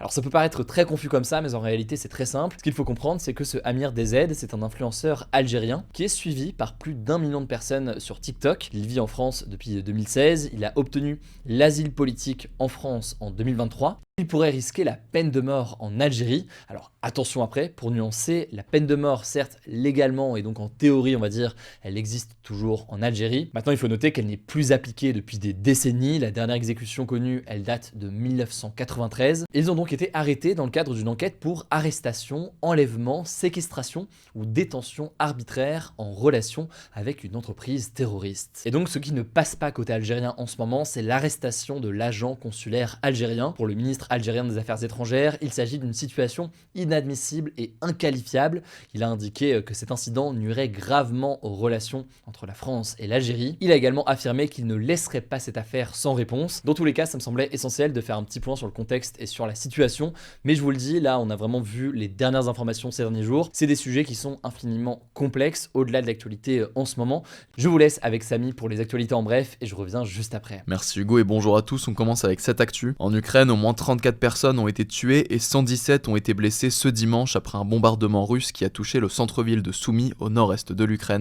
Alors ça peut paraître très confus comme ça, mais en réalité c'est très simple. Ce qu'il faut comprendre, c'est que ce Amir DZ, c'est un influenceur algérien qui est suivi par plus d'1 million de personnes sur TikTok. Il vit en France depuis 2016, il a obtenu l'asile politique en France en 2023. Il pourrait risquer la peine de mort en Algérie. Alors attention après, pour nuancer, la peine de mort, certes légalement et donc en théorie on va dire, elle existe toujours en Algérie. Maintenant il faut noter qu'elle n'est plus appliquée depuis des décennies. La dernière exécution connue, elle date de 1993. Ils ont donc été arrêtés dans le cadre d'une enquête pour arrestation, enlèvement, séquestration ou détention arbitraire en relation avec une entreprise terroriste. Et donc ce qui ne passe pas côté algérien en ce moment, c'est l'arrestation de l'agent consulaire algérien. Pour le ministre algérien des Affaires étrangères, il s'agit d'une situation inadmissible et inqualifiable. Il a indiqué que cet incident nuirait gravement aux relations entre la France et l'Algérie. Il a également affirmé qu'il ne laisserait pas cette affaire sans réponse. Dans tous les cas, ça me semblait essentiel de faire un petit point sur le contexte et sur la situation, mais je vous le dis, là on a vraiment vu les dernières informations ces derniers jours. C'est des sujets qui sont infiniment complexes au-delà de l'actualité en ce moment. Je vous laisse avec Samy pour les actualités en bref et je reviens juste après. Merci Hugo et bonjour à tous, on commence avec cette actu. En Ukraine, au moins 34 personnes ont été tuées et 117 ont été blessées ce dimanche après un bombardement russe qui a touché le centre-ville de Soumy au nord-est de l'Ukraine.